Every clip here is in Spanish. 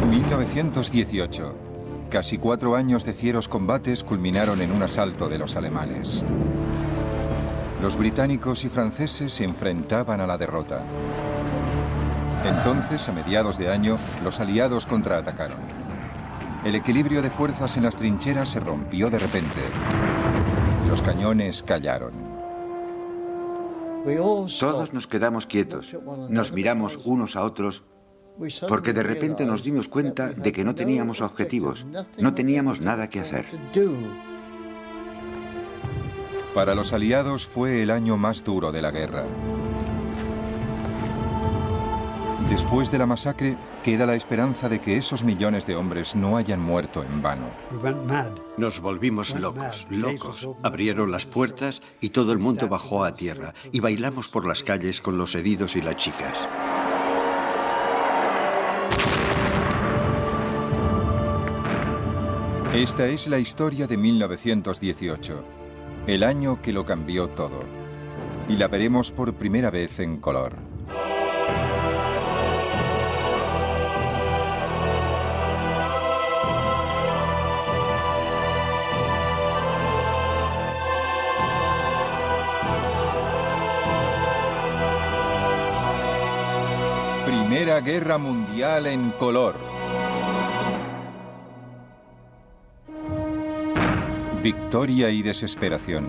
1918. Casi 4 años de fieros combates culminaron en un asalto de los alemanes. Los británicos y franceses se enfrentaban a la derrota. Entonces, a mediados de año, los aliados contraatacaron. El equilibrio de fuerzas en las trincheras se rompió de repente. Los cañones callaron. Todos nos quedamos quietos, nos miramos unos a otros, porque de repente nos dimos cuenta de que no teníamos objetivos, no teníamos nada que hacer. Para los aliados fue el año más duro de la guerra. Después de la masacre, queda la esperanza de que esos millones de hombres no hayan muerto en vano. Nos volvimos locos. Abrieron las puertas y todo el mundo bajó a tierra y bailamos por las calles con los heridos y las chicas. Esta es la historia de 1918, el año que lo cambió todo. Y la veremos por primera vez en color. Primera Guerra Mundial en color. Victoria y desesperación.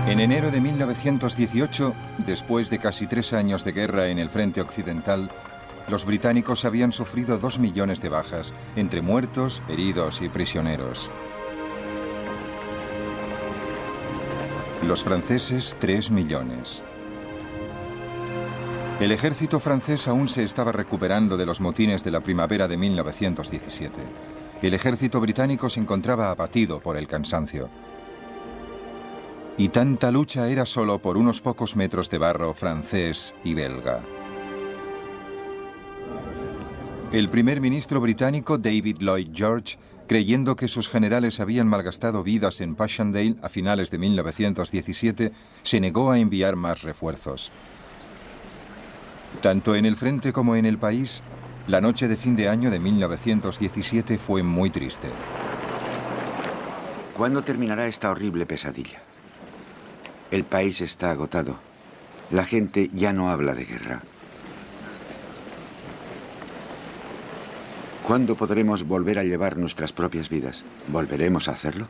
En enero de 1918, después de casi 3 años de guerra en el frente occidental, los británicos habían sufrido 2 millones de bajas, entre muertos, heridos y prisioneros. Los franceses, 3 millones. El ejército francés aún se estaba recuperando de los motines de la primavera de 1917. El ejército británico se encontraba abatido por el cansancio. Y tanta lucha era solo por unos pocos metros de barro francés y belga. El primer ministro británico, David Lloyd George, creyendo que sus generales habían malgastado vidas en Passchendaele a finales de 1917, se negó a enviar más refuerzos. Tanto en el frente como en el país, la noche de fin de año de 1917 fue muy triste. ¿Cuándo terminará esta horrible pesadilla? El país está agotado. La gente ya no habla de guerra. ¿Cuándo podremos volver a llevar nuestras propias vidas? ¿Volveremos a hacerlo?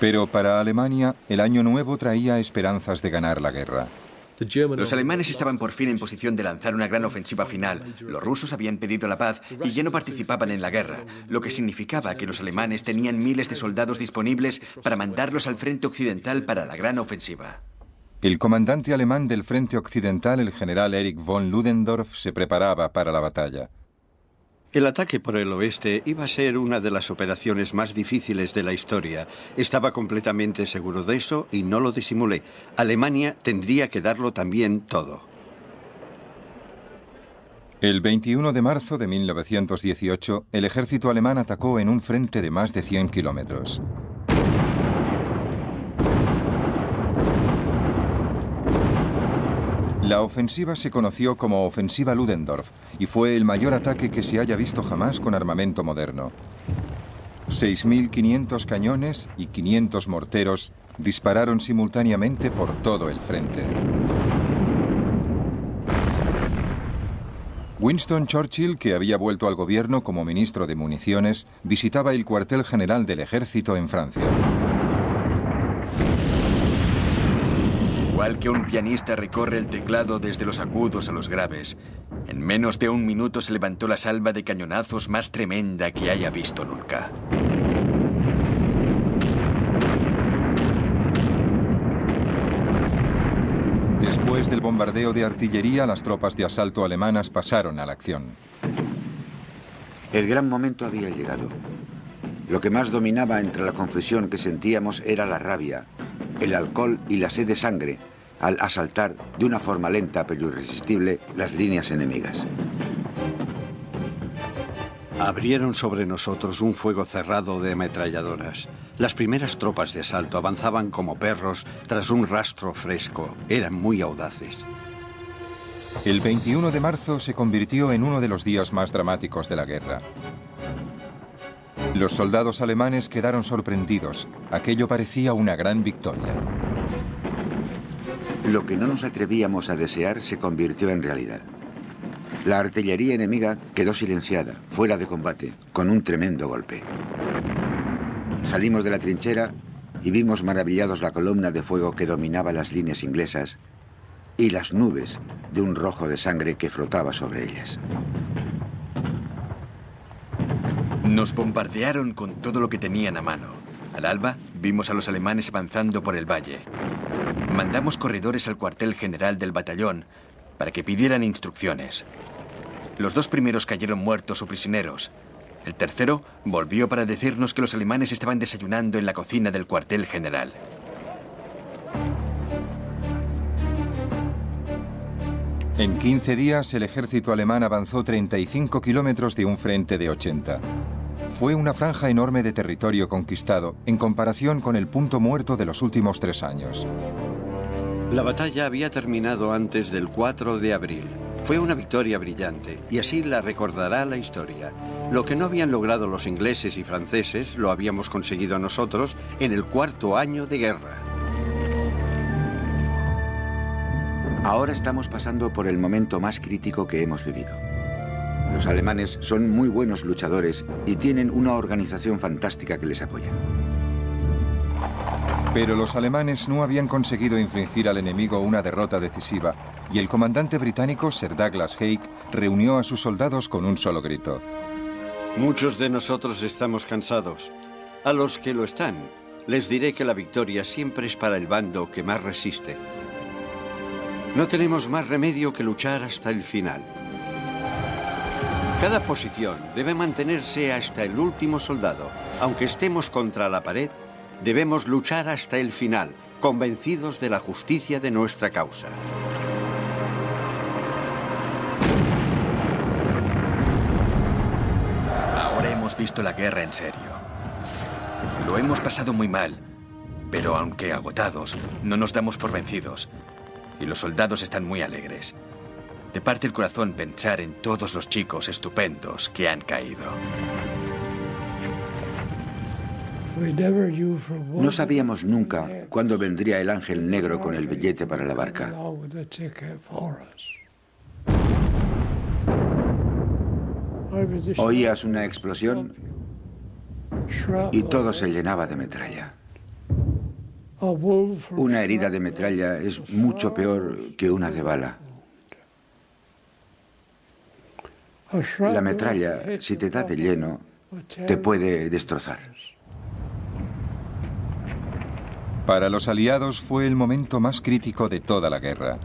Pero para Alemania, el año nuevo traía esperanzas de ganar la guerra. Los alemanes estaban por fin en posición de lanzar una gran ofensiva final. Los rusos habían pedido la paz y ya no participaban en la guerra, lo que significaba que los alemanes tenían miles de soldados disponibles para mandarlos al frente occidental para la gran ofensiva. El comandante alemán del frente occidental, el general Erich von Ludendorff, se preparaba para la batalla. El ataque por el oeste iba a ser una de las operaciones más difíciles de la historia. Estaba completamente seguro de eso y no lo disimulé. Alemania tendría que darlo también todo. El 21 de marzo de 1918, el ejército alemán atacó en un frente de más de 100 kilómetros. La ofensiva se conoció como Ofensiva Ludendorff y fue el mayor ataque que se haya visto jamás con armamento moderno. 6.500 cañones y 500 morteros dispararon simultáneamente por todo el frente. Winston Churchill, que había vuelto al gobierno como ministro de municiones, visitaba el cuartel general del ejército en Francia. Igual que un pianista recorre el teclado desde los agudos a los graves, en menos de 1 minuto se levantó la salva de cañonazos más tremenda que haya visto nunca. Después del bombardeo de artillería, las tropas de asalto alemanas pasaron a la acción. El gran momento había llegado. Lo que más dominaba entre la confusión que sentíamos era la rabia, el alcohol y la sed de sangre, al asaltar de una forma lenta pero irresistible las líneas enemigas. Abrieron sobre nosotros un fuego cerrado de ametralladoras. Las primeras tropas de asalto avanzaban como perros tras un rastro fresco. Eran muy audaces. El 21 de marzo se convirtió en uno de los días más dramáticos de la guerra. Los soldados alemanes quedaron sorprendidos. Aquello parecía una gran victoria. Lo que no nos atrevíamos a desear se convirtió en realidad. La artillería enemiga quedó silenciada, fuera de combate, con un tremendo golpe. Salimos de la trinchera y vimos maravillados la columna de fuego que dominaba las líneas inglesas y las nubes de un rojo de sangre que flotaba sobre ellas. Nos bombardearon con todo lo que tenían a mano. Al alba, vimos a los alemanes avanzando por el valle. Mandamos corredores al cuartel general del batallón para que pidieran instrucciones. Los 2 primeros cayeron muertos o prisioneros. El tercero volvió para decirnos que los alemanes estaban desayunando en la cocina del cuartel general. En 15 días, el ejército alemán avanzó 35 kilómetros de un frente de 80. Fue una franja enorme de territorio conquistado en comparación con el punto muerto de los últimos 3 años. La batalla había terminado antes del 4 de abril. Fue una victoria brillante, y así la recordará la historia. Lo que no habían logrado los ingleses y franceses lo habíamos conseguido nosotros en el 4º año de guerra. Ahora estamos pasando por el momento más crítico que hemos vivido. Los alemanes son muy buenos luchadores y tienen una organización fantástica que les apoya. Pero los alemanes no habían conseguido infligir al enemigo una derrota decisiva, y el comandante británico Sir Douglas Haig reunió a sus soldados con un solo grito. Muchos de nosotros estamos cansados. A los que lo están, les diré que la victoria siempre es para el bando que más resiste. No tenemos más remedio que luchar hasta el final. Cada posición debe mantenerse hasta el último soldado. Aunque estemos contra la pared, debemos luchar hasta el final, convencidos de la justicia de nuestra causa. Ahora hemos visto la guerra en serio. Lo hemos pasado muy mal, pero aunque agotados, no nos damos por vencidos. Y los soldados están muy alegres. De parte del corazón pensar en todos los chicos estupendos que han caído. No sabíamos nunca cuándo vendría el ángel negro con el billete para la barca. Oías una explosión y todo se llenaba de metralla. Una herida de metralla es mucho peor que una de bala. La metralla, si te da de lleno, te puede destrozar. Para los aliados fue el momento más crítico de toda la guerra.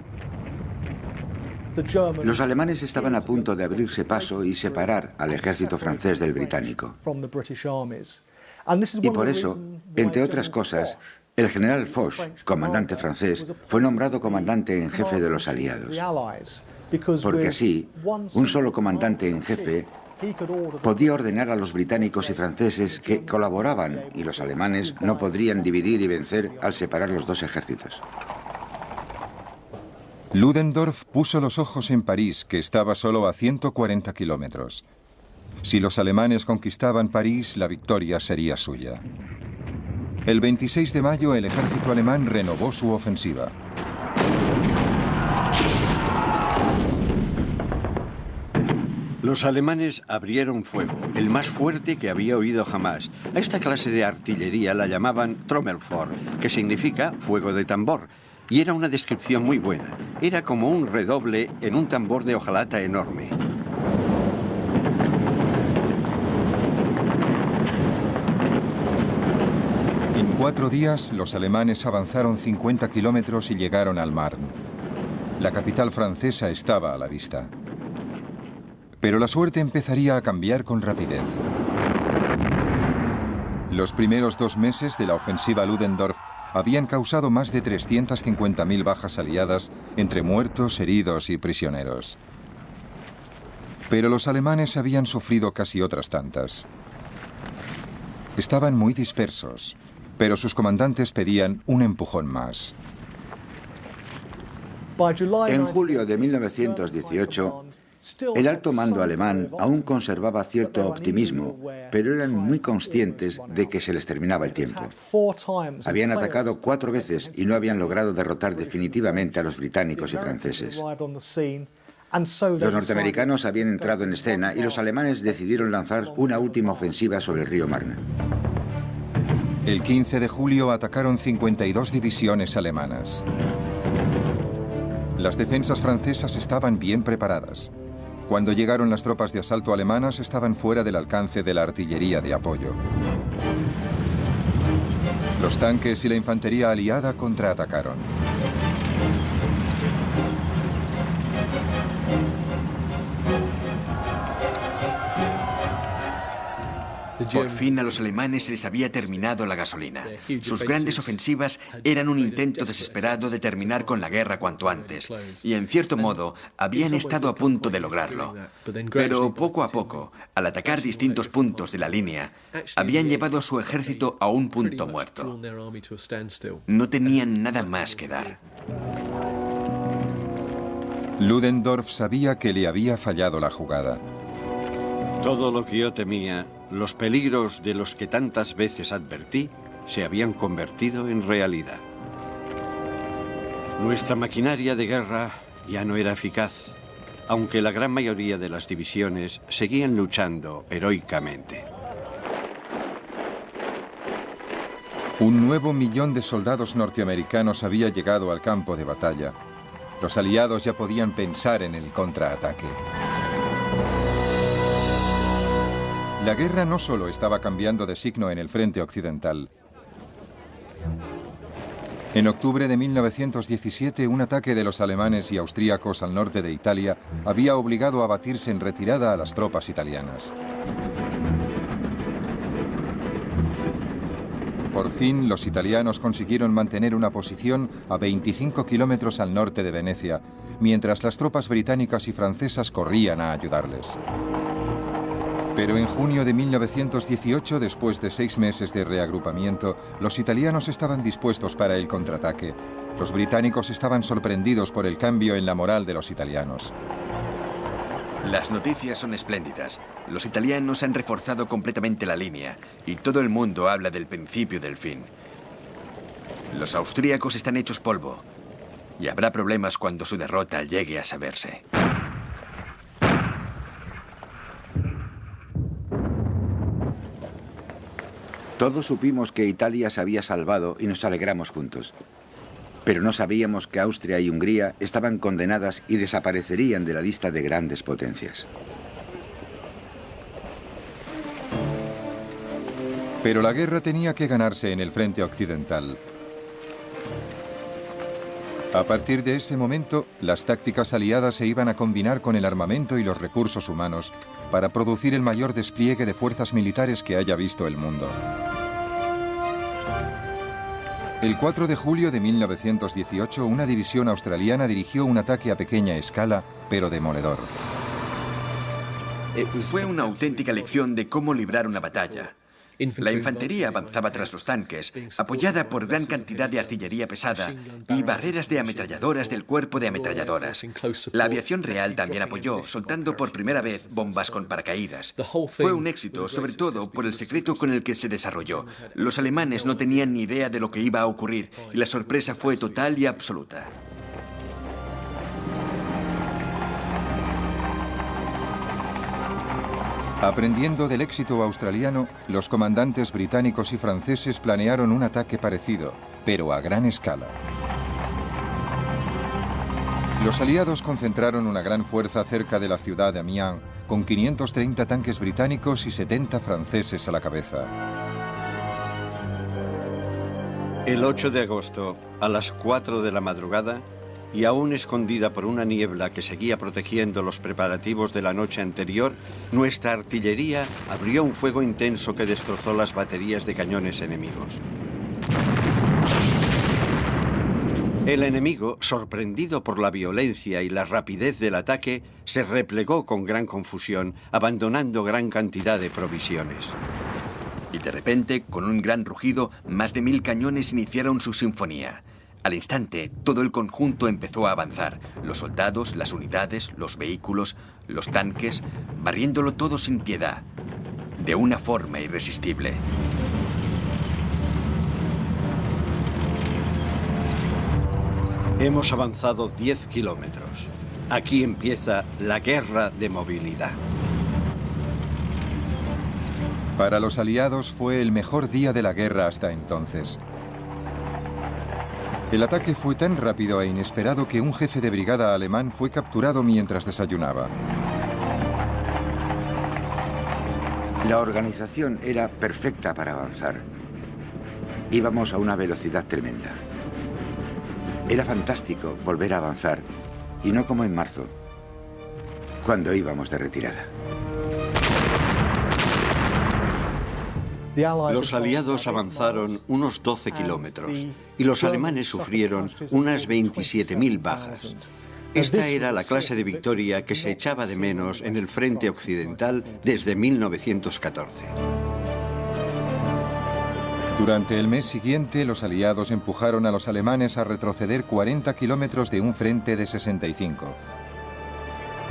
Los alemanes estaban a punto de abrirse paso y separar al ejército francés del británico. Y por eso, entre otras cosas, el general Foch, comandante francés, fue nombrado comandante en jefe de los aliados. Porque así, un solo comandante en jefe podía ordenar a los británicos y franceses que colaboraban y los alemanes no podrían dividir y vencer al separar los 2 ejércitos. Ludendorff puso los ojos en París, que estaba solo a 140 kilómetros. Si los alemanes conquistaban París, la victoria sería suya. El 26 de mayo, el ejército alemán renovó su ofensiva. Los alemanes abrieron fuego, el más fuerte que había oído jamás. A esta clase de artillería la llamaban Trommelfeuer, que significa fuego de tambor, y era una descripción muy buena. Era como un redoble en un tambor de hojalata enorme. En 4 días, los alemanes avanzaron 50 kilómetros y llegaron al Marne. La capital francesa estaba a la vista. Pero la suerte empezaría a cambiar con rapidez. Los primeros 2 meses de la ofensiva Ludendorff habían causado más de 350.000 bajas aliadas entre muertos, heridos y prisioneros. Pero los alemanes habían sufrido casi otras tantas. Estaban muy dispersos, pero sus comandantes pedían un empujón más. En julio de 1918, el alto mando alemán aún conservaba cierto optimismo, pero eran muy conscientes de que se les terminaba el tiempo. Habían atacado 4 veces y no habían logrado derrotar definitivamente a los británicos y franceses. Los norteamericanos habían entrado en escena y los alemanes decidieron lanzar una última ofensiva sobre el río Marne. El 15 de julio atacaron 52 divisiones alemanas. Las defensas francesas estaban bien preparadas. Cuando llegaron las tropas de asalto alemanas, estaban fuera del alcance de la artillería de apoyo. Los tanques y la infantería aliada contraatacaron. Por fin a los alemanes se les había terminado la gasolina. Sus grandes ofensivas eran un intento desesperado de terminar con la guerra cuanto antes, y en cierto modo habían estado a punto de lograrlo. Pero poco a poco, al atacar distintos puntos de la línea, habían llevado a su ejército a un punto muerto. No tenían nada más que dar. Ludendorff sabía que le había fallado la jugada. Todo lo que yo temía, los peligros de los que tantas veces advertí, se habían convertido en realidad. Nuestra maquinaria de guerra ya no era eficaz, aunque la gran mayoría de las divisiones seguían luchando heroicamente. Un nuevo millón de soldados norteamericanos había llegado al campo de batalla. Los aliados ya podían pensar en el contraataque. La guerra no solo estaba cambiando de signo en el frente occidental. En octubre de 1917, un ataque de los alemanes y austríacos al norte de Italia había obligado a batirse en retirada a las tropas italianas. Por fin, los italianos consiguieron mantener una posición a 25 kilómetros al norte de Venecia, mientras las tropas británicas y francesas corrían a ayudarles. Pero en junio de 1918, después de 6 meses de reagrupamiento, los italianos estaban dispuestos para el contraataque. Los británicos estaban sorprendidos por el cambio en la moral de los italianos. Las noticias son espléndidas. Los italianos han reforzado completamente la línea y todo el mundo habla del principio del fin. Los austríacos están hechos polvo y habrá problemas cuando su derrota llegue a saberse. Todos supimos que Italia se había salvado y nos alegramos juntos. Pero no sabíamos que Austria y Hungría estaban condenadas y desaparecerían de la lista de grandes potencias. Pero la guerra tenía que ganarse en el frente occidental. A partir de ese momento, las tácticas aliadas se iban a combinar con el armamento y los recursos humanos para producir el mayor despliegue de fuerzas militares que haya visto el mundo. El 4 de julio de 1918, una división australiana dirigió un ataque a pequeña escala, pero demoledor. Fue una auténtica lección de cómo librar una batalla. La infantería avanzaba tras los tanques, apoyada por gran cantidad de artillería pesada y barreras de ametralladoras del cuerpo de ametralladoras. La aviación real también apoyó, soltando por primera vez bombas con paracaídas. Fue un éxito, sobre todo por el secreto con el que se desarrolló. Los alemanes no tenían ni idea de lo que iba a ocurrir y la sorpresa fue total y absoluta. Aprendiendo del éxito australiano, los comandantes británicos y franceses planearon un ataque parecido, pero a gran escala. Los aliados concentraron una gran fuerza cerca de la ciudad de Amiens, con 530 tanques británicos y 70 franceses a la cabeza. El 8 de agosto, a las 4 de la madrugada, y aún escondida por una niebla que seguía protegiendo los preparativos de la noche anterior, nuestra artillería abrió un fuego intenso que destrozó las baterías de cañones enemigos. El enemigo, sorprendido por la violencia y la rapidez del ataque, se replegó con gran confusión, abandonando gran cantidad de provisiones. Y de repente, con un gran rugido, más de 1000 cañones iniciaron su sinfonía. Al instante, todo el conjunto empezó a avanzar. Los soldados, las unidades, los vehículos, los tanques, barriéndolo todo sin piedad, de una forma irresistible. Hemos avanzado 10 kilómetros. Aquí empieza la guerra de movilidad. Para los aliados fue el mejor día de la guerra hasta entonces. El ataque fue tan rápido e inesperado que un jefe de brigada alemán fue capturado mientras desayunaba. La organización era perfecta para avanzar. Íbamos a una velocidad tremenda. Era fantástico volver a avanzar, y no como en marzo, cuando íbamos de retirada. Los aliados avanzaron unos 12 kilómetros y los alemanes sufrieron unas 27.000 bajas. Esta era la clase de victoria que se echaba de menos en el frente occidental desde 1914. Durante el mes siguiente, los aliados empujaron a los alemanes a retroceder 40 kilómetros de un frente de 65.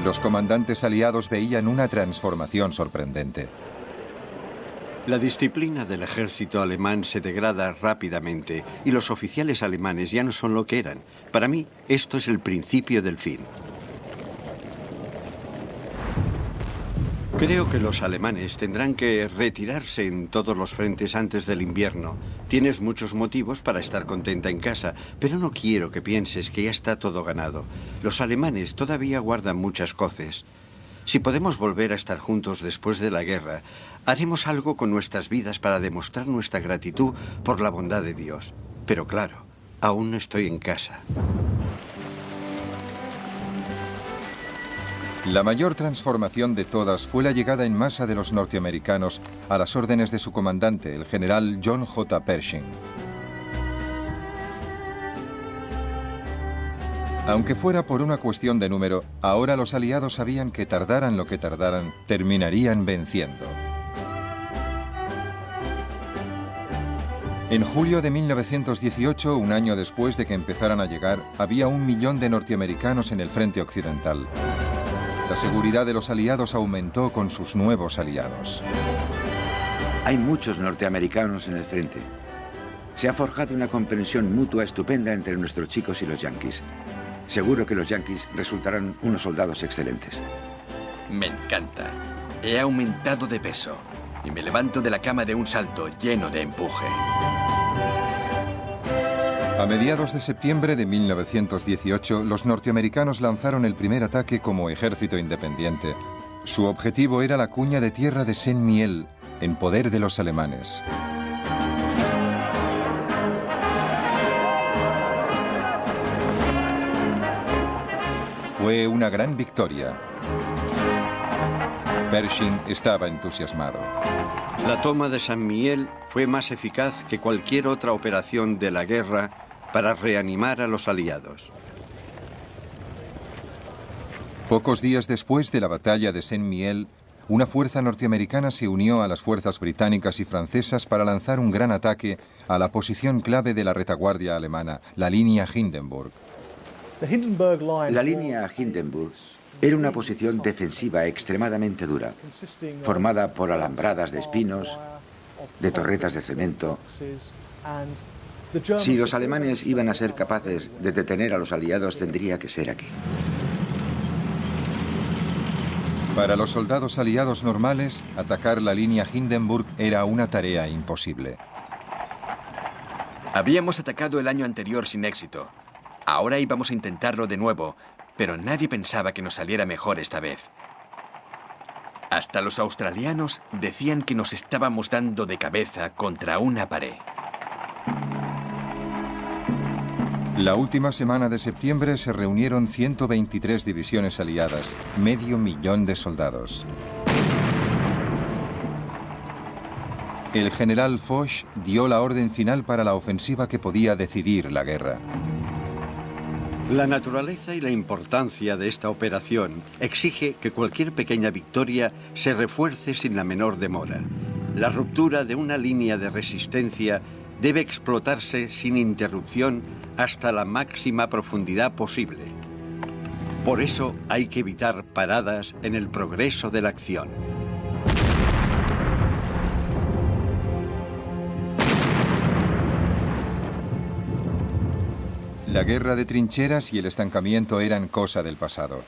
Los comandantes aliados veían una transformación sorprendente. La disciplina del ejército alemán se degrada rápidamente y los oficiales alemanes ya no son lo que eran. Para mí, esto es el principio del fin. Creo que los alemanes tendrán que retirarse en todos los frentes antes del invierno. Tienes muchos motivos para estar contenta en casa, pero no quiero que pienses que ya está todo ganado. Los alemanes todavía guardan muchas coces. Si podemos volver a estar juntos después de la guerra, haremos algo con nuestras vidas para demostrar nuestra gratitud por la bondad de Dios. Pero claro, aún no estoy en casa. La mayor transformación de todas fue la llegada en masa de los norteamericanos a las órdenes de su comandante, el general John J. Pershing. Aunque fuera por una cuestión de número, ahora los aliados sabían que tardaran lo que tardaran, terminarían venciendo. En julio de 1918, un año después de que empezaran a llegar, había 1 millón de norteamericanos en el frente occidental. La seguridad de los aliados aumentó con sus nuevos aliados. Hay muchos norteamericanos en el frente. Se ha forjado una comprensión mutua estupenda entre nuestros chicos y los yanquis. Seguro que los yanquis resultarán unos soldados excelentes. Me encanta. He aumentado de peso y me levanto de la cama de un salto lleno de empuje. A mediados de septiembre de 1918, los norteamericanos lanzaron el primer ataque como ejército independiente. Su objetivo era la cuña de tierra de Saint-Mihiel, en poder de los alemanes. Fue una gran victoria. Pershing estaba entusiasmado. La toma de Saint-Mihiel fue más eficaz que cualquier otra operación de la guerra para reanimar a los aliados. Pocos días después de la batalla de Saint-Mihiel, una fuerza norteamericana se unió a las fuerzas británicas y francesas para lanzar un gran ataque a la posición clave de la retaguardia alemana, la línea Hindenburg. La línea Hindenburg era una posición defensiva extremadamente dura, formada por alambradas de espinos, de torretas de cemento. Si los alemanes iban a ser capaces de detener a los aliados, tendría que ser aquí. Para los soldados aliados normales, atacar la línea Hindenburg era una tarea imposible. Habíamos atacado el año anterior sin éxito. Ahora íbamos a intentarlo de nuevo, pero nadie pensaba que nos saliera mejor esta vez. Hasta los australianos decían que nos estábamos dando de cabeza contra una pared. La última semana de septiembre se reunieron 123 divisiones aliadas, 500.000 de soldados. El general Foch dio la orden final para la ofensiva que podía decidir la guerra. La naturaleza y la importancia de esta operación exige que cualquier pequeña victoria se refuerce sin la menor demora. La ruptura de una línea de resistencia debe explotarse sin interrupción hasta la máxima profundidad posible. Por eso hay que evitar paradas en el progreso de la acción. La guerra de trincheras y el estancamiento eran cosa del pasado.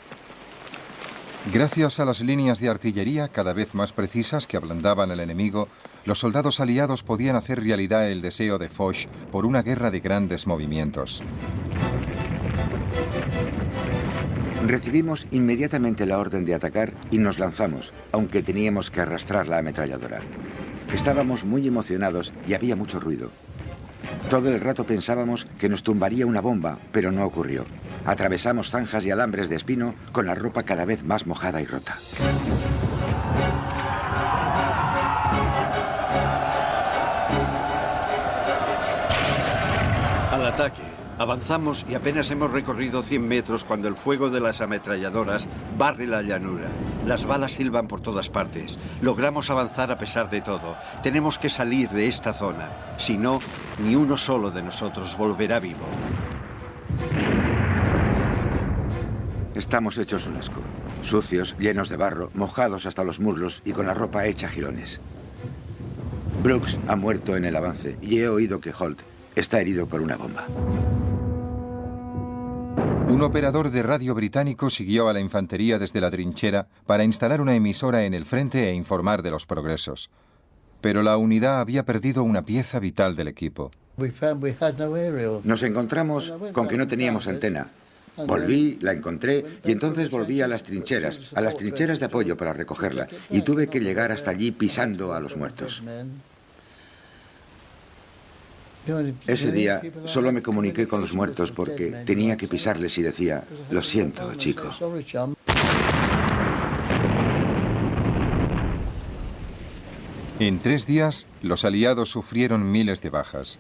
Gracias a las líneas de artillería cada vez más precisas que ablandaban al enemigo, los soldados aliados podían hacer realidad el deseo de Foch por una guerra de grandes movimientos. Recibimos inmediatamente la orden de atacar y nos lanzamos, aunque teníamos que arrastrar la ametralladora. Estábamos muy emocionados y había mucho ruido. Todo el rato pensábamos que nos tumbaría una bomba, pero no ocurrió. Atravesamos zanjas y alambres de espino con la ropa cada vez más mojada y rota. Al ataque. Avanzamos y apenas hemos recorrido 100 metros cuando el fuego de las ametralladoras barre la llanura. Las balas silban por todas partes. Logramos avanzar a pesar de todo. Tenemos que salir de esta zona. Si no, ni uno solo de nosotros volverá vivo. Estamos hechos un asco. Sucios, llenos de barro, mojados hasta los muslos y con la ropa hecha jirones. Brooks ha muerto en el avance y he oído que Holt está herido por una bomba. Un operador de radio británico siguió a la infantería desde la trinchera para instalar una emisora en el frente e informar de los progresos. Pero la unidad había perdido una pieza vital del equipo. Nos encontramos con que no teníamos antena. Volví, la encontré y entonces volví a las trincheras de apoyo para recogerla y tuve que llegar hasta allí pisando a los muertos. Ese día solo me comuniqué con los muertos porque tenía que pisarles y decía, lo siento, chico. En 3 días, los aliados sufrieron miles de bajas.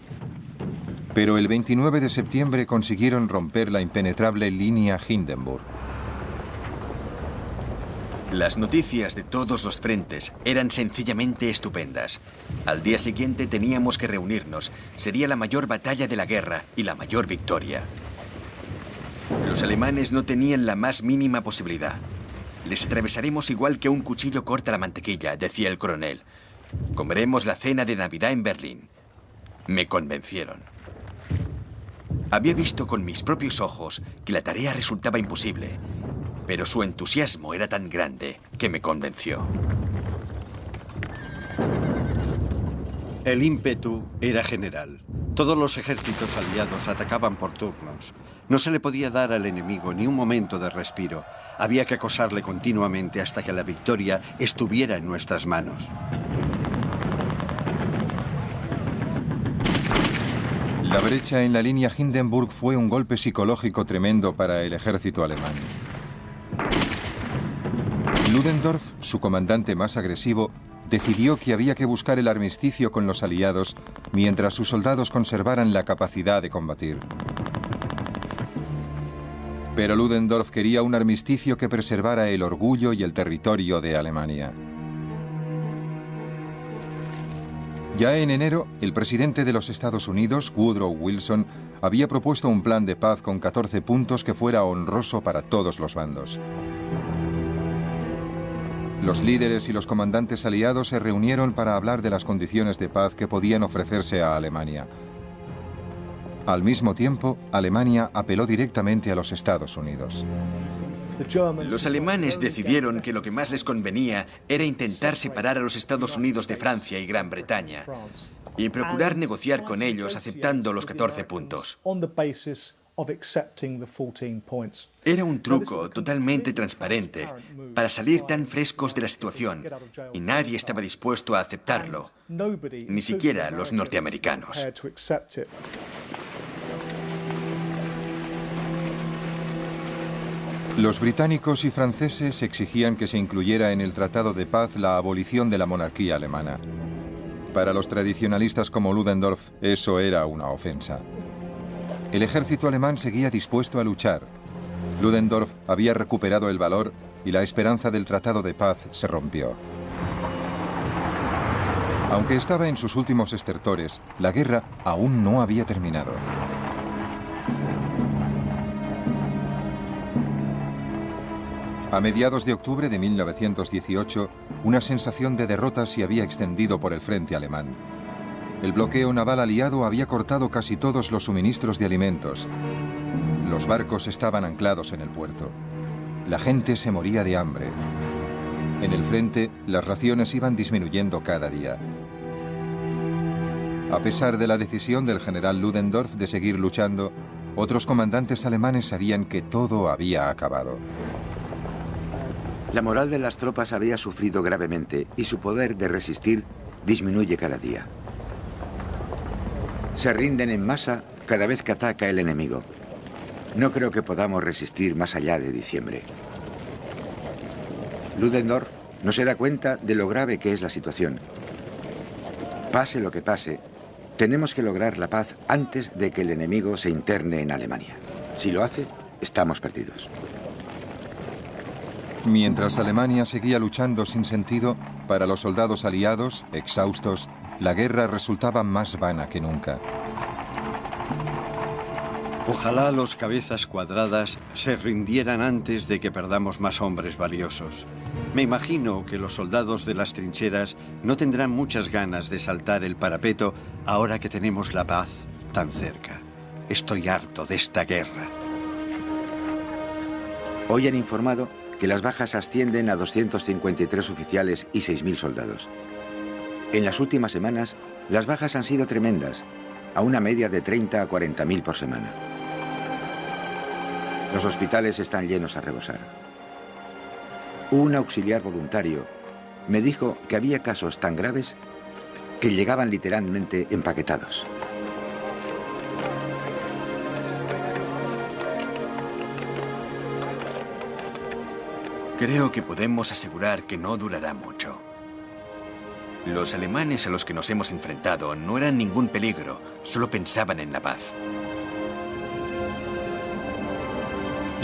Pero el 29 de septiembre consiguieron romper la impenetrable línea Hindenburg. Las noticias de todos los frentes eran sencillamente estupendas. Al día siguiente teníamos que reunirnos. Sería la mayor batalla de la guerra y la mayor victoria. Los alemanes no tenían la más mínima posibilidad. Les atravesaremos igual que un cuchillo corta la mantequilla, decía el coronel. Comeremos la cena de Navidad en Berlín. Me convencieron. Había visto con mis propios ojos que la tarea resultaba imposible. Pero su entusiasmo era tan grande que me convenció. El ímpetu era general. Todos los ejércitos aliados atacaban por turnos. No se le podía dar al enemigo ni un momento de respiro. Había que acosarle continuamente hasta que la victoria estuviera en nuestras manos. La brecha en la línea Hindenburg fue un golpe psicológico tremendo para el ejército alemán. Ludendorff, su comandante más agresivo, decidió que había que buscar el armisticio con los aliados mientras sus soldados conservaran la capacidad de combatir. Pero Ludendorff quería un armisticio que preservara el orgullo y el territorio de Alemania. Ya en enero, el presidente de los Estados Unidos, Woodrow Wilson, había propuesto un plan de paz con 14 puntos que fuera honroso para todos los bandos. Los líderes y los comandantes aliados se reunieron para hablar de las condiciones de paz que podían ofrecerse a Alemania. Al mismo tiempo, Alemania apeló directamente a los Estados Unidos. Los alemanes decidieron que lo que más les convenía era intentar separar a los Estados Unidos de Francia y Gran Bretaña y procurar negociar con ellos aceptando los 14 puntos. Era un truco totalmente transparente para salir tan frescos de la situación y nadie estaba dispuesto a aceptarlo, ni siquiera los norteamericanos. Los británicos y franceses exigían que se incluyera en el Tratado de Paz la abolición de la monarquía alemana. Para los tradicionalistas como Ludendorff, eso era una ofensa. El ejército alemán seguía dispuesto a luchar. Ludendorff había recuperado el valor y la esperanza del tratado de paz se rompió. Aunque estaba en sus últimos estertores, la guerra aún no había terminado. A mediados de octubre de 1918, una sensación de derrota se había extendido por el frente alemán. El bloqueo naval aliado había cortado casi todos los suministros de alimentos. Los barcos estaban anclados en el puerto. La gente se moría de hambre. En el frente, las raciones iban disminuyendo cada día. A pesar de la decisión del general Ludendorff de seguir luchando, otros comandantes alemanes sabían que todo había acabado. La moral de las tropas había sufrido gravemente y su poder de resistir disminuye cada día. Se rinden en masa cada vez que ataca el enemigo. No creo que podamos resistir más allá de diciembre. Ludendorff no se da cuenta de lo grave que es la situación. Pase lo que pase, tenemos que lograr la paz antes de que el enemigo se interne en Alemania. Si lo hace, estamos perdidos. Mientras Alemania seguía luchando sin sentido, para los soldados aliados, exhaustos, la guerra resultaba más vana que nunca. Ojalá los cabezas cuadradas se rindieran antes de que perdamos más hombres valiosos. Me imagino que los soldados de las trincheras no tendrán muchas ganas de saltar el parapeto ahora que tenemos la paz tan cerca. Estoy harto de esta guerra. Hoy han informado que las bajas ascienden a 253 oficiales y 6.000 soldados. En las últimas semanas, las bajas han sido tremendas, a una media de 30 a 40.000 por semana. Los hospitales están llenos a rebosar. Un auxiliar voluntario me dijo que había casos tan graves que llegaban literalmente empaquetados. Creo que podemos asegurar que no durará mucho. Los alemanes a los que nos hemos enfrentado no eran ningún peligro, solo pensaban en la paz.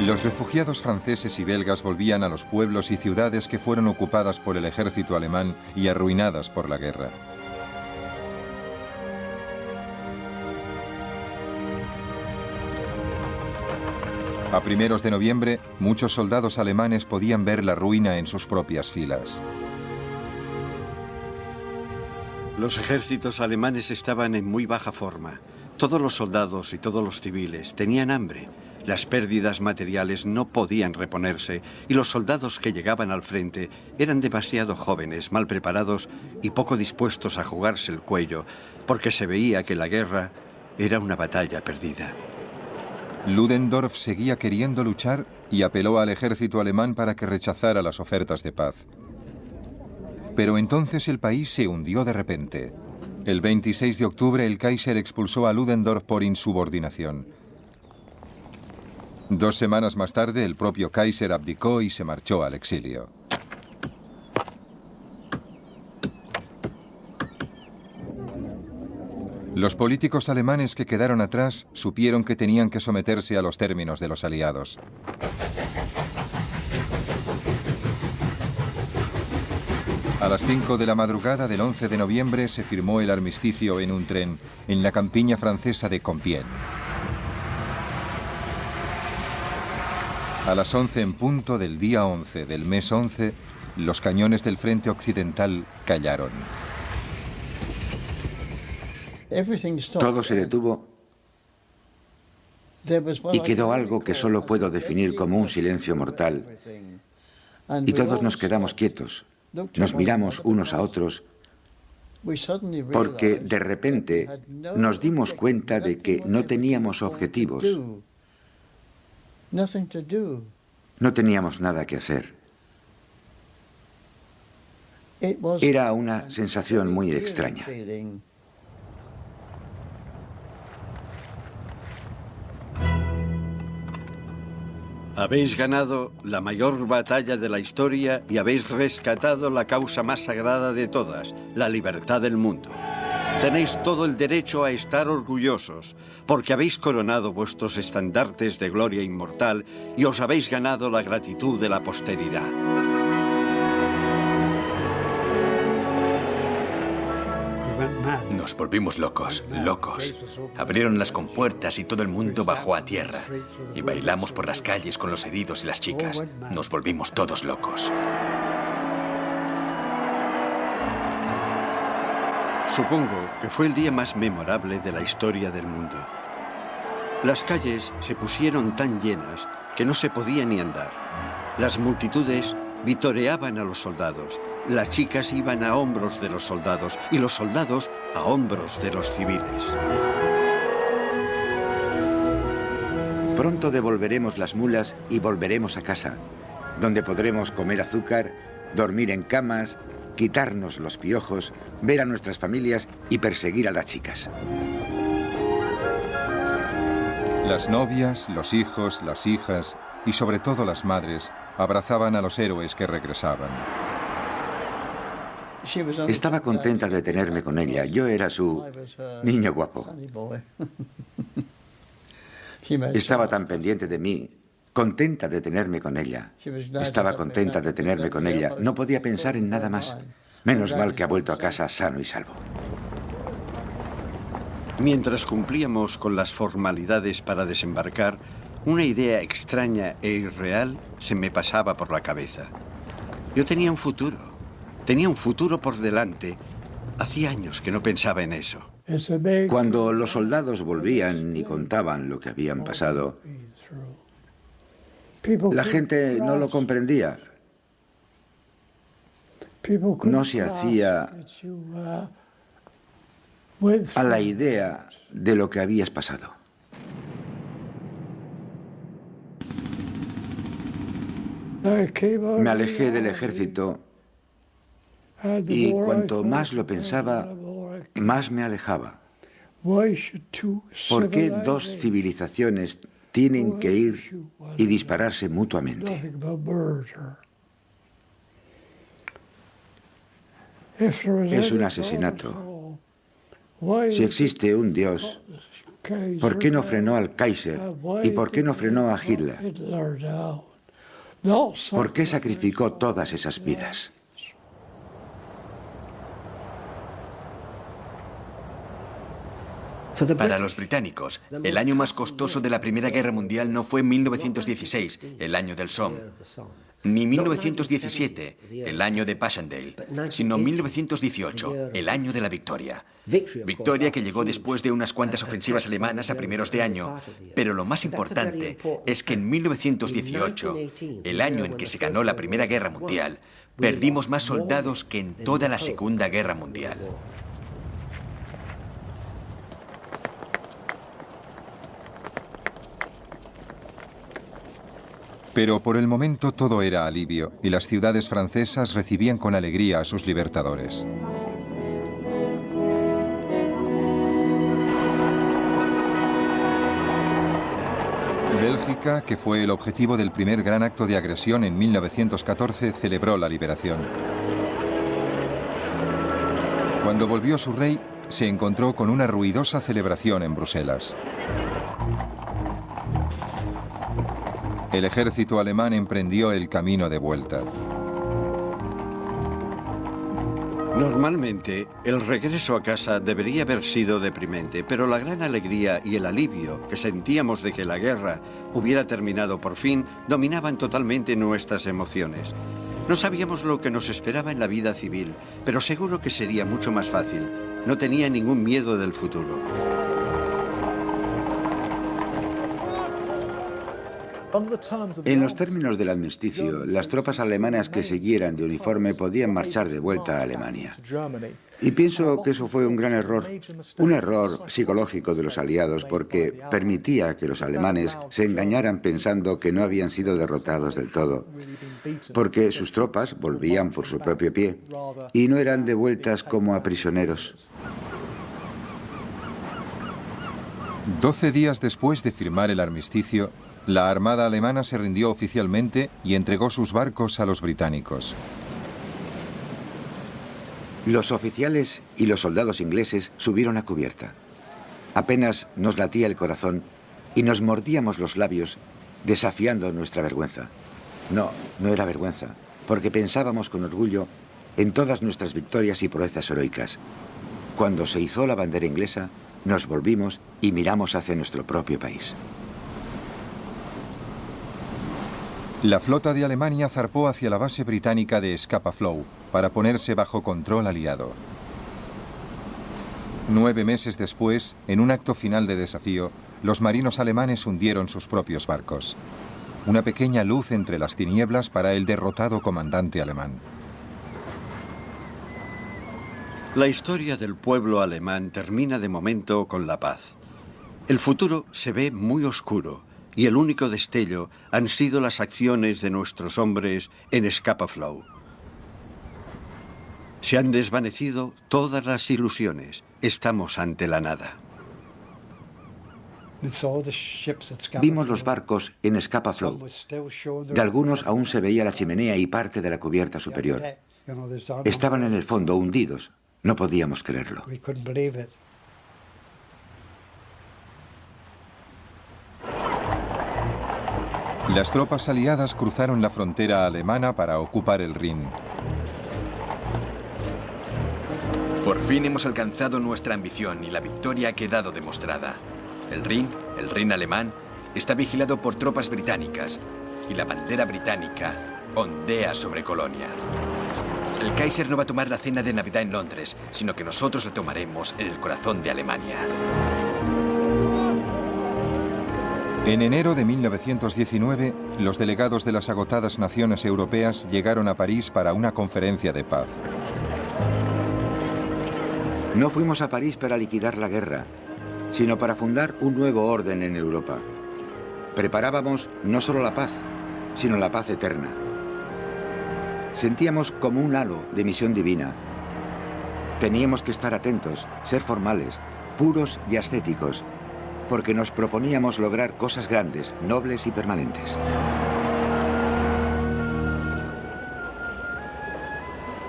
Los refugiados franceses y belgas volvían a los pueblos y ciudades que fueron ocupadas por el ejército alemán y arruinadas por la guerra. A primeros de noviembre, muchos soldados alemanes podían ver la ruina en sus propias filas. Los ejércitos alemanes estaban en muy baja forma. Todos los soldados y todos los civiles tenían hambre. Las pérdidas materiales no podían reponerse y los soldados que llegaban al frente eran demasiado jóvenes, mal preparados y poco dispuestos a jugarse el cuello, porque se veía que la guerra era una batalla perdida. Ludendorff seguía queriendo luchar y apeló al ejército alemán para que rechazara las ofertas de paz. Pero entonces el país se hundió de repente. El 26 de octubre el Kaiser expulsó a Ludendorff por insubordinación. 2 semanas más tarde el propio Kaiser abdicó y se marchó al exilio. Los políticos alemanes que quedaron atrás supieron que tenían que someterse a los términos de los aliados. A las 5 de la madrugada del 11 de noviembre se firmó el armisticio en un tren en la campiña francesa de Compiègne. A las 11 en punto del día 11 del mes 11, los cañones del frente occidental callaron. Todo se detuvo y quedó algo que solo puedo definir como un silencio mortal. Y todos nos quedamos quietos, nos miramos unos a otros, porque de repente nos dimos cuenta de que no teníamos objetivos, no teníamos nada que hacer. Era una sensación muy extraña. Habéis ganado la mayor batalla de la historia y habéis rescatado la causa más sagrada de todas, la libertad del mundo. Tenéis todo el derecho a estar orgullosos, porque habéis coronado vuestros estandartes de gloria inmortal y os habéis ganado la gratitud de la posteridad. Nos volvimos locos, locos. Abrieron las compuertas y todo el mundo bajó a tierra. Y bailamos por las calles con los heridos y las chicas. Nos volvimos todos locos. Supongo que fue el día más memorable de la historia del mundo. Las calles se pusieron tan llenas que no se podía ni andar. Las multitudes vitoreaban a los soldados, las chicas iban a hombros de los soldados y los soldados a hombros de los civiles. Pronto devolveremos las mulas y volveremos a casa, donde podremos comer azúcar, dormir en camas, quitarnos los piojos, ver a nuestras familias y perseguir a las chicas. Las novias, los hijos, las hijas y sobre todo las madres abrazaban a los héroes que regresaban. Estaba contenta de tenerme con ella. Yo era su niño guapo. Estaba tan pendiente de mí, contenta de tenerme con ella. Estaba contenta de tenerme con ella. No podía pensar en nada más. Menos mal que ha vuelto a casa sano y salvo. Mientras cumplíamos con las formalidades para desembarcar, una idea extraña e irreal se me pasaba por la cabeza. Yo tenía un futuro por delante. Hacía años que no pensaba en eso. Cuando los soldados volvían y contaban lo que habían pasado, la gente no lo comprendía. No se hacía a la idea de lo que habías pasado. Me alejé del ejército y cuanto más lo pensaba, más me alejaba. ¿Por qué dos civilizaciones tienen que ir y dispararse mutuamente? Es un asesinato. Si existe un Dios, ¿por qué no frenó al Kaiser y por qué no frenó a Hitler? ¿Por qué sacrificó todas esas vidas? Para los británicos, el año más costoso de la Primera Guerra Mundial no fue 1916, el año del Somme, ni 1917, el año de Passchendaele, sino 1918, el año de la victoria. Victoria que llegó después de unas cuantas ofensivas alemanas a primeros de año, pero lo más importante es que en 1918, el año en que se ganó la Primera Guerra Mundial, perdimos más soldados que en toda la Segunda Guerra Mundial. Pero por el momento todo era alivio y las ciudades francesas recibían con alegría a sus libertadores. Bélgica, que fue el objetivo del primer gran acto de agresión en 1914, celebró la liberación. Cuando volvió su rey, se encontró con una ruidosa celebración en Bruselas. El ejército alemán emprendió el camino de vuelta. Normalmente, el regreso a casa debería haber sido deprimente, pero la gran alegría y el alivio que sentíamos de que la guerra hubiera terminado por fin dominaban totalmente nuestras emociones. No sabíamos lo que nos esperaba en la vida civil, pero seguro que sería mucho más fácil. No tenía ningún miedo del futuro. En los términos del armisticio, las tropas alemanas que siguieran de uniforme podían marchar de vuelta a Alemania. Y pienso que eso fue un gran error, un error psicológico de los aliados, porque permitía que los alemanes se engañaran pensando que no habían sido derrotados del todo, porque sus tropas volvían por su propio pie y no eran devueltas como a prisioneros. 12 días después de firmar el armisticio, la armada alemana se rindió oficialmente y entregó sus barcos a los británicos. Los oficiales y los soldados ingleses subieron a cubierta. Apenas nos latía el corazón y nos mordíamos los labios desafiando nuestra vergüenza. No era vergüenza, porque pensábamos con orgullo en todas nuestras victorias y proezas heroicas. Cuando se izó la bandera inglesa, nos volvimos y miramos hacia nuestro propio país. La flota de Alemania zarpó hacia la base británica de Scapa Flow para ponerse bajo control aliado. 9 meses después, en un acto final de desafío, los marinos alemanes hundieron sus propios barcos. Una pequeña luz entre las tinieblas para el derrotado comandante alemán. La historia del pueblo alemán termina de momento con la paz. El futuro se ve muy oscuro y el único destello han sido las acciones de nuestros hombres en Scapa Flow. Se han desvanecido todas las ilusiones. Estamos ante la nada. Vimos los barcos en Scapa Flow. De algunos aún se veía la chimenea y parte de la cubierta superior. Estaban en el fondo, hundidos. No podíamos creerlo. Las tropas aliadas cruzaron la frontera alemana para ocupar el Rin. Por fin hemos alcanzado nuestra ambición y la victoria ha quedado demostrada. El Rin alemán, está vigilado por tropas británicas y la bandera británica ondea sobre Colonia. El Kaiser no va a tomar la cena de Navidad en Londres, sino que nosotros la tomaremos en el corazón de Alemania. En enero de 1919, los delegados de las agotadas naciones europeas llegaron a París para una conferencia de paz. No fuimos a París para liquidar la guerra, sino para fundar un nuevo orden en Europa. Preparábamos no solo la paz, sino la paz eterna. Sentíamos como un halo de misión divina. Teníamos que estar atentos, ser formales, puros y ascéticos, porque nos proponíamos lograr cosas grandes, nobles y permanentes.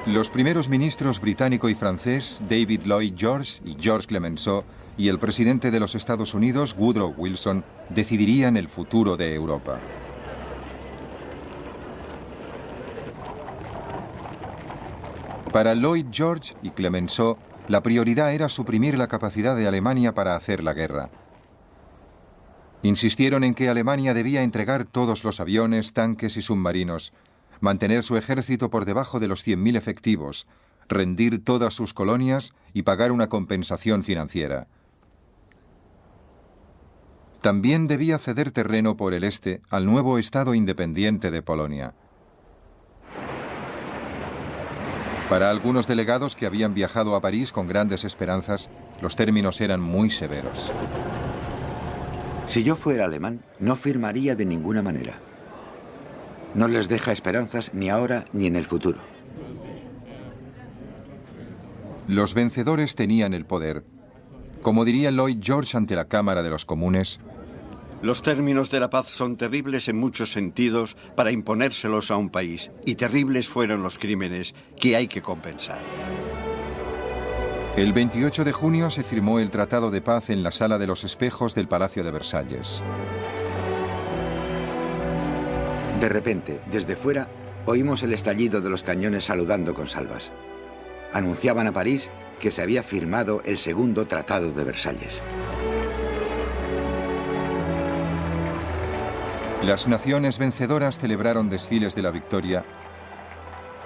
Los primeros ministros británico y francés, David Lloyd George y Georges Clemenceau, y el presidente de los Estados Unidos, Woodrow Wilson, decidirían el futuro de Europa. Para Lloyd George y Clemenceau, la prioridad era suprimir la capacidad de Alemania para hacer la guerra. Insistieron en que Alemania debía entregar todos los aviones, tanques y submarinos, mantener su ejército por debajo de los 100.000 efectivos, rendir todas sus colonias y pagar una compensación financiera. También debía ceder terreno por el este al nuevo Estado independiente de Polonia. Para algunos delegados que habían viajado a París con grandes esperanzas, los términos eran muy severos. Si yo fuera alemán, no firmaría de ninguna manera. No les deja esperanzas ni ahora ni en el futuro. Los vencedores tenían el poder. Como diría Lloyd George ante la Cámara de los Comunes, los términos de la paz son terribles en muchos sentidos para imponérselos a un país, y terribles fueron los crímenes que hay que compensar. El 28 de junio se firmó el Tratado de Paz en la Sala de los Espejos del Palacio de Versalles. De repente, desde fuera, oímos el estallido de los cañones saludando con salvas. Anunciaban a París que se había firmado el segundo Tratado de Versalles. Las naciones vencedoras celebraron desfiles de la victoria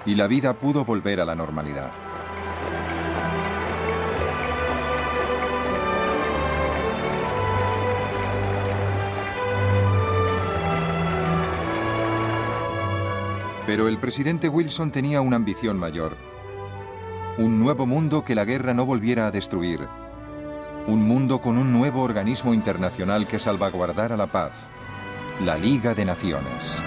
y la vida pudo volver a la normalidad. Pero el presidente Wilson tenía una ambición mayor. Un nuevo mundo que la guerra no volviera a destruir. Un mundo con un nuevo organismo internacional que salvaguardara la paz. La Liga de Naciones.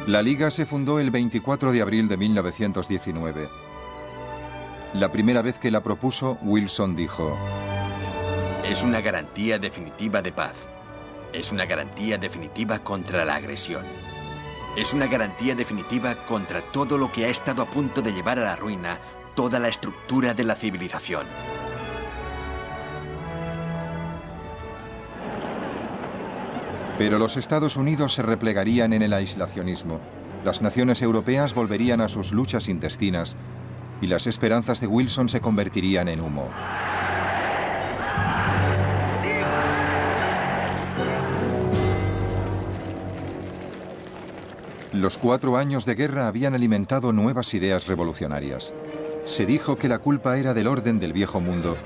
La Liga se fundó el 24 de abril de 1919. La primera vez que la propuso, Wilson dijo: es una garantía definitiva de paz. Es una garantía definitiva contra la agresión. Es una garantía definitiva contra todo lo que ha estado a punto de llevar a la ruina toda la estructura de la civilización. Pero los Estados Unidos se replegarían en el aislacionismo. Las naciones europeas volverían a sus luchas intestinas y las esperanzas de Wilson se convertirían en humo. Los 4 años de guerra habían alimentado nuevas ideas revolucionarias. Se dijo que la culpa era del orden del viejo mundo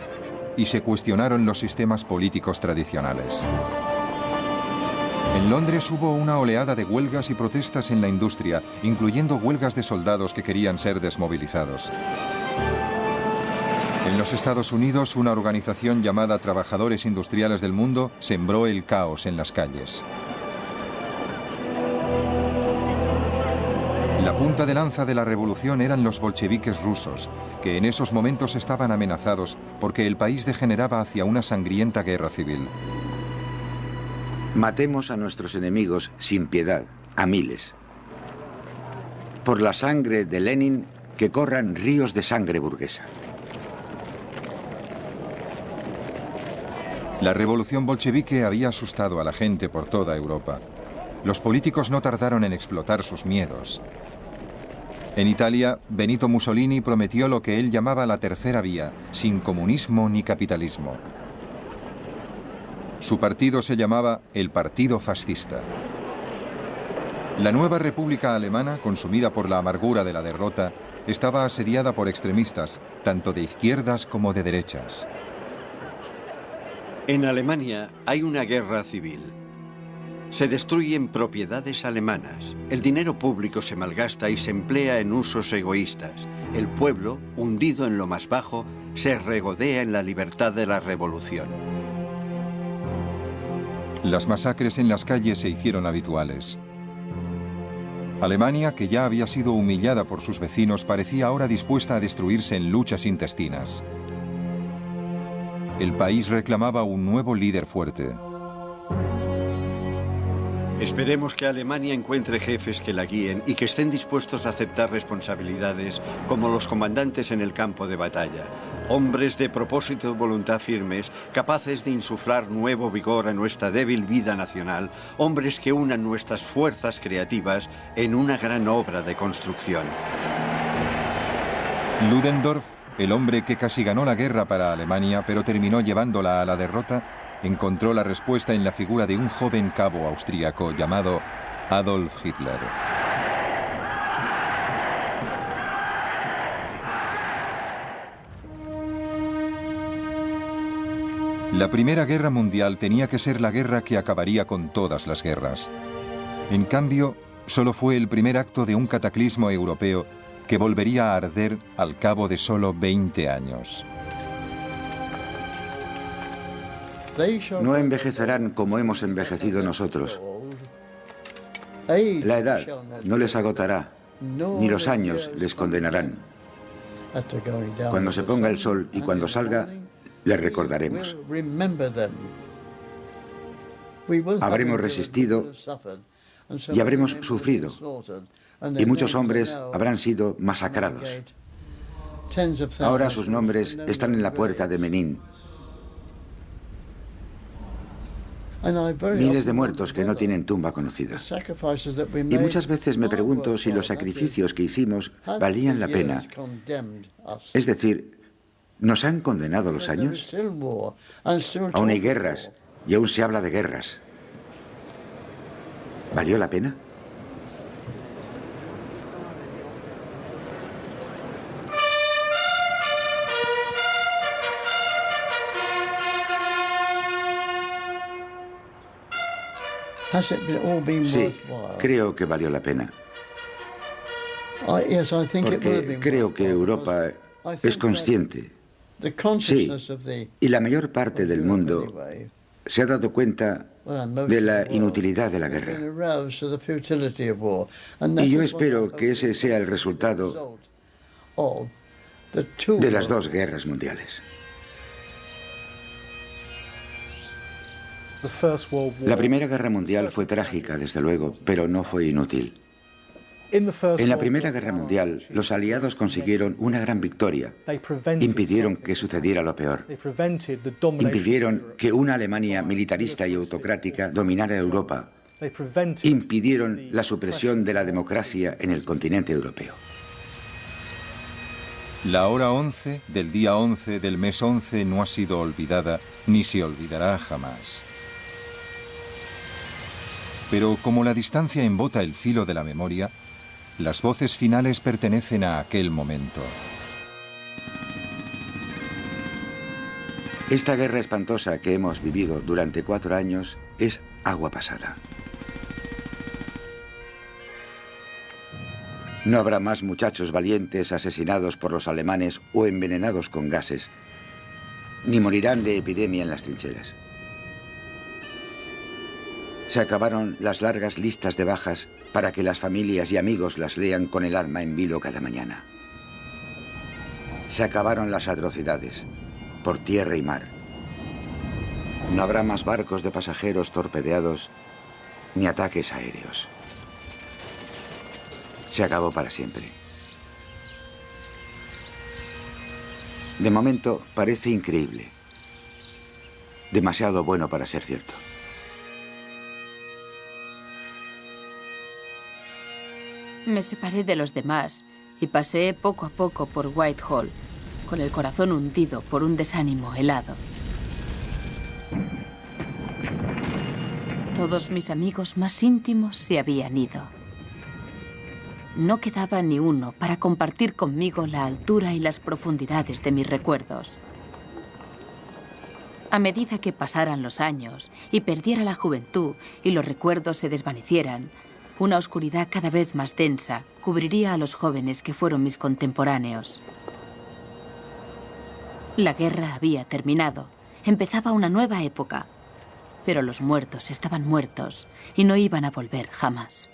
y se cuestionaron los sistemas políticos tradicionales. En Londres hubo una oleada de huelgas y protestas en la industria, incluyendo huelgas de soldados que querían ser desmovilizados. En los Estados Unidos, una organización llamada Trabajadores Industriales del Mundo sembró el caos en las calles. La punta de lanza de la revolución eran los bolcheviques rusos, que en esos momentos estaban amenazados porque el país degeneraba hacia una sangrienta guerra civil. Matemos a nuestros enemigos sin piedad, a miles. Por la sangre de Lenin, que corran ríos de sangre burguesa. La revolución bolchevique había asustado a la gente por toda Europa. Los políticos no tardaron en explotar sus miedos. En Italia, Benito Mussolini prometió lo que él llamaba la tercera vía, sin comunismo ni capitalismo. Su partido se llamaba el Partido Fascista. La nueva República Alemana, consumida por la amargura de la derrota, estaba asediada por extremistas, tanto de izquierdas como de derechas. En Alemania hay una guerra civil. Se destruyen propiedades alemanas, el dinero público se malgasta y se emplea en usos egoístas. El pueblo, hundido en lo más bajo, se regodea en la libertad de la revolución. Las masacres en las calles se hicieron habituales. Alemania, que ya había sido humillada por sus vecinos, parecía ahora dispuesta a destruirse en luchas intestinas. El país reclamaba un nuevo líder fuerte. Esperemos que Alemania encuentre jefes que la guíen y que estén dispuestos a aceptar responsabilidades como los comandantes en el campo de batalla. Hombres de propósito y voluntad firmes, capaces de insuflar nuevo vigor a nuestra débil vida nacional. Hombres que unan nuestras fuerzas creativas en una gran obra de construcción. Ludendorff, el hombre que casi ganó la guerra para Alemania, pero terminó llevándola a la derrota, encontró la respuesta en la figura de un joven cabo austríaco llamado Adolf Hitler. La Primera Guerra Mundial tenía que ser la guerra que acabaría con todas las guerras. En cambio, solo fue el primer acto de un cataclismo europeo que volvería a arder al cabo de solo 20 años. No envejecerán como hemos envejecido nosotros. La edad no les agotará, ni los años les condenarán. Cuando se ponga el sol y cuando salga, les recordaremos. Habremos resistido y habremos sufrido, y muchos hombres habrán sido masacrados. Ahora sus nombres están en la puerta de Menin. Miles de muertos que no tienen tumba conocida. Y muchas veces me pregunto si los sacrificios que hicimos valían la pena. Es decir, ¿nos han condenado los años? Aún hay guerras y aún se habla de guerras. ¿Valió la pena? Sí, creo que valió la pena. Porque creo que Europa es consciente. Sí, y la mayor parte del mundo se ha dado cuenta de la inutilidad de la guerra. Y yo espero que ese sea el resultado de las 2 guerras mundiales. La Primera Guerra Mundial fue trágica, desde luego, pero no fue inútil. En la Primera Guerra Mundial, los aliados consiguieron una gran victoria. Impidieron que sucediera lo peor. Impidieron que una Alemania militarista y autocrática dominara Europa. Impidieron la supresión de la democracia en el continente europeo. La hora 11 del día 11 del mes 11 no ha sido olvidada ni se olvidará jamás. Pero como la distancia embota el filo de la memoria, las voces finales pertenecen a aquel momento. Esta guerra espantosa que hemos vivido durante 4 años es agua pasada. No habrá más muchachos valientes asesinados por los alemanes o envenenados con gases, ni morirán de epidemia en las trincheras. Se acabaron las largas listas de bajas para que las familias y amigos las lean con el alma en vilo cada mañana. Se acabaron las atrocidades, por tierra y mar. No habrá más barcos de pasajeros torpedeados ni ataques aéreos. Se acabó para siempre. De momento parece increíble. Demasiado bueno para ser cierto. Me separé de los demás y pasé poco a poco por Whitehall, con el corazón hundido por un desánimo helado. Todos mis amigos más íntimos se habían ido. No quedaba ni uno para compartir conmigo la altura y las profundidades de mis recuerdos. A medida que pasaran los años y perdiera la juventud y los recuerdos se desvanecieran, una oscuridad cada vez más densa cubriría a los jóvenes que fueron mis contemporáneos. La guerra había terminado. Empezaba una nueva época. Pero los muertos estaban muertos y no iban a volver jamás.